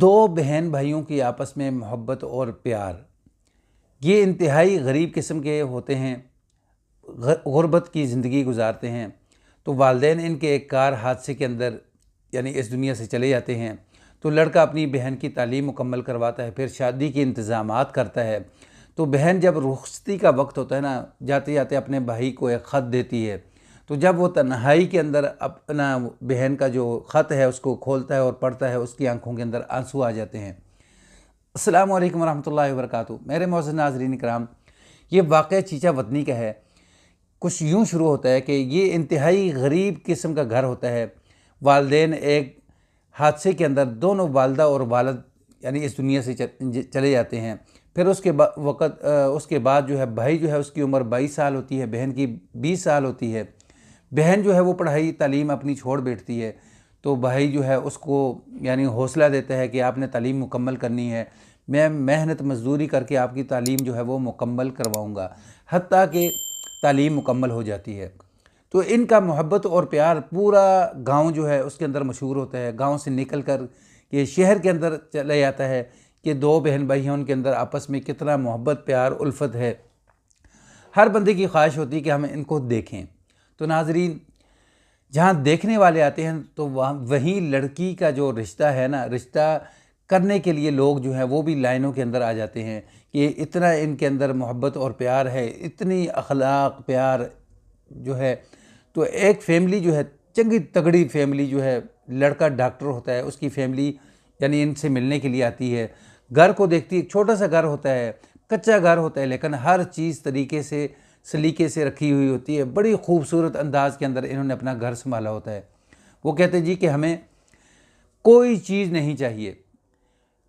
دو بہن بھائیوں کی آپس میں محبت اور پیار یہ انتہائی غریب قسم کے ہوتے ہیں، غربت کی زندگی گزارتے ہیں۔ تو والدین ان کے ایک کار حادثے کے اندر اس دنیا سے چلے جاتے ہیں، تو لڑکا اپنی بہن کی تعلیم مکمل کرواتا ہے، پھر شادی کے انتظامات کرتا ہے۔ تو بہن جب رخصتی کا وقت ہوتا ہے نا، جاتے جاتے اپنے بھائی کو ایک خط دیتی ہے۔ تو جب وہ تنہائی کے اندر اپنا بہن کا جو خط ہے اس کو کھولتا ہے اور پڑھتا ہے، اس کی آنکھوں کے اندر آنسو آ جاتے ہیں۔ السلام علیکم ورحمۃ اللہ وبرکاتہ۔ میرے معزز ناظرین کرام، یہ واقعہ چیچا وطنی کا ہے۔ کچھ یوں شروع ہوتا ہے کہ یہ انتہائی غریب قسم کا گھر ہوتا ہے۔ والدین ایک حادثے کے اندر دونوں والدہ اور والد اس دنیا سے چلے جاتے ہیں۔ پھر اس کے بعد بھائی اس کی عمر 22 سال ہوتی ہے، بہن کی 20 سال ہوتی ہے۔ بہن وہ پڑھائی تعلیم اپنی چھوڑ بیٹھتی ہے، تو بھائی اس کو حوصلہ دیتا ہے کہ آپ نے تعلیم مکمل کرنی ہے، میں محنت مزدوری کر کے آپ کی تعلیم وہ مکمل کرواؤں گا، حتیٰ کہ تعلیم مکمل ہو جاتی ہے۔ تو ان کا محبت اور پیار پورا گاؤں اس کے اندر مشہور ہوتا ہے۔ گاؤں سے نکل کر یہ شہر کے اندر چلا جاتا ہے کہ دو بہن بھائی ہیں، ان کے اندر آپس میں کتنا محبت پیار الفت ہے۔ ہر بندے کی خواہش ہوتی ہے کہ ہم ان کو دیکھیں۔ تو ناظرین، جہاں دیکھنے والے آتے ہیں تو وہیں لڑکی کا جو رشتہ ہے نا، رشتہ کرنے کے لیے لوگ وہ بھی لائنوں کے اندر آ جاتے ہیں کہ اتنا ان کے اندر محبت اور پیار ہے، اتنی اخلاق پیار تو ایک فیملی چنگی تگڑی فیملی لڑکا ڈاکٹر ہوتا ہے، اس کی فیملی ان سے ملنے کے لیے آتی ہے۔ گھر کو دیکھتی ہے، چھوٹا سا گھر ہوتا ہے، کچا گھر ہوتا ہے، لیکن ہر چیز طریقے سے سلیقے سے رکھی ہوئی ہوتی ہے۔ بڑی خوبصورت انداز کے اندر انہوں نے اپنا گھر سنبھالا ہوتا ہے۔ وہ کہتے ہیں کہ ہمیں کوئی چیز نہیں چاہیے۔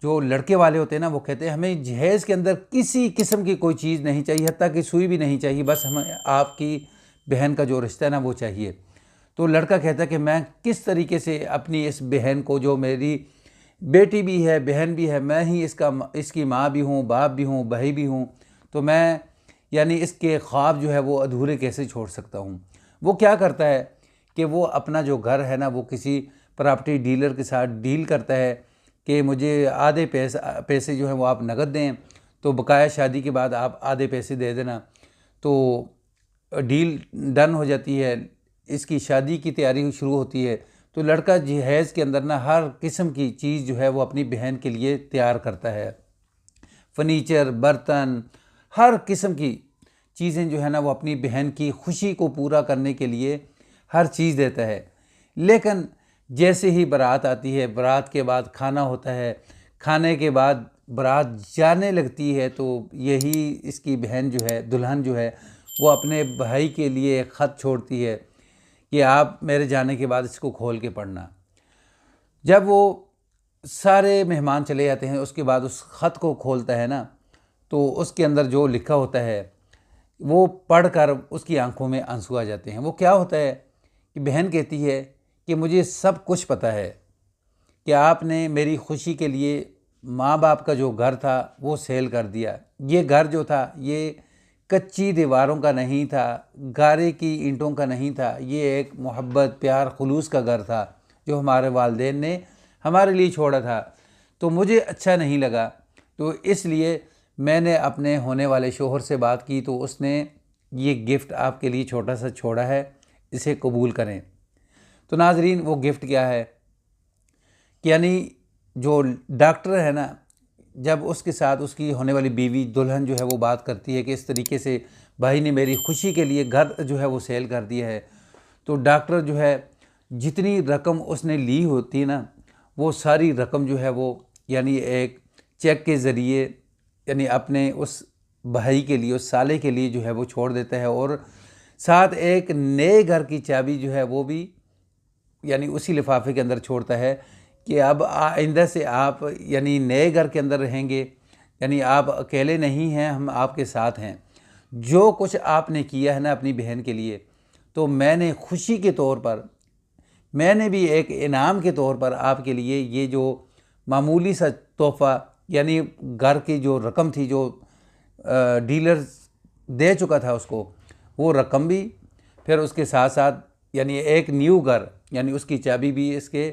جو لڑکے والے ہوتے ہیں نا، وہ کہتے ہیں ہمیں جہیز کے اندر کسی قسم کی کوئی چیز نہیں چاہیے، حتیٰ کہ سوئی بھی نہیں چاہیے، بس ہمیں آپ کی بہن کا جو رشتہ ہے نا وہ چاہیے۔ تو لڑکا کہتا ہے کہ میں کس طریقے سے اپنی اس بہن کو، جو میری بیٹی بھی ہے بہن بھی ہے، میں ہی اس کی ماں بھی ہوں، باپ بھی ہوں، بھائی بھی ہوں، تو میں اس کے خواب وہ ادھورے کیسے چھوڑ سکتا ہوں۔ وہ کیا کرتا ہے کہ وہ اپنا جو گھر ہے نا وہ کسی پراپرٹی ڈیلر کے ساتھ ڈیل کرتا ہے کہ مجھے آدھے پیسے وہ آپ نقد دیں، تو بقایا شادی کے بعد آپ آدھے پیسے دے دینا۔ تو ڈیل ڈن ہو جاتی ہے، اس کی شادی کی تیاری شروع ہوتی ہے۔ تو لڑکا جہیز کے اندر نا ہر قسم کی چیز وہ اپنی بہن کے لیے تیار کرتا ہے۔ فرنیچر، برتن، ہر قسم کی چیزیں وہ اپنی بہن کی خوشی کو پورا کرنے کے لیے ہر چیز دیتا ہے۔ لیکن جیسے ہی بارات آتی ہے، بارات کے بعد کھانا ہوتا ہے، کھانے کے بعد بارات جانے لگتی ہے، تو یہی اس کی بہن دلہن وہ اپنے بھائی کے لیے ایک خط چھوڑتی ہے کہ آپ میرے جانے کے بعد اس کو کھول کے پڑھنا۔ جب وہ سارے مہمان چلے جاتے ہیں، اس کے بعد اس خط کو کھولتا ہے نا، تو اس کے اندر جو لکھا ہوتا ہے وہ پڑھ کر اس کی آنکھوں میں آنسو آ جاتے ہیں۔ وہ کیا ہوتا ہے کہ بہن کہتی ہے کہ مجھے سب کچھ پتہ ہے کہ آپ نے میری خوشی کے لیے ماں باپ کا جو گھر تھا وہ سیل کر دیا۔ یہ گھر جو تھا یہ کچی دیواروں کا نہیں تھا، گارے کی اینٹوں کا نہیں تھا، یہ ایک محبت پیار خلوص کا گھر تھا جو ہمارے والدین نے ہمارے لیے چھوڑا تھا۔ تو مجھے اچھا نہیں لگا، تو اس لیے میں نے اپنے ہونے والے شوہر سے بات کی، تو اس نے یہ گفٹ آپ کے لیے چھوٹا سا چھوڑا ہے، اسے قبول کریں۔ تو ناظرین، وہ گفٹ کیا ہے کہ جو ڈاکٹر ہے نا، جب اس کے ساتھ اس کی ہونے والی بیوی دلہن وہ بات کرتی ہے کہ اس طریقے سے بھائی نے میری خوشی کے لیے گھر وہ سیل کر دیا ہے، تو ڈاکٹر جتنی رقم اس نے لی ہوتی نا، وہ ساری رقم وہ ایک چیک کے ذریعے اپنے اس بھائی کے لیے، اس سالے کے لیے وہ چھوڑ دیتا ہے، اور ساتھ ایک نئے گھر کی چابی وہ بھی اسی لفافے کے اندر چھوڑتا ہے کہ اب آئندہ سے آپ نئے گھر کے اندر رہیں گے، آپ اکیلے نہیں ہیں، ہم آپ کے ساتھ ہیں۔ جو کچھ آپ نے کیا ہے نا اپنی بہن کے لیے، تو میں نے خوشی کے طور پر، میں نے بھی ایک انعام کے طور پر آپ کے لیے یہ جو معمولی سا تحفہ، گھر کی جو رقم تھی جو ڈیلر دے چکا تھا اس کو، وہ رقم بھی، پھر اس کے ساتھ ساتھ ایک نیو گھر، اس کی چابی بھی اس کے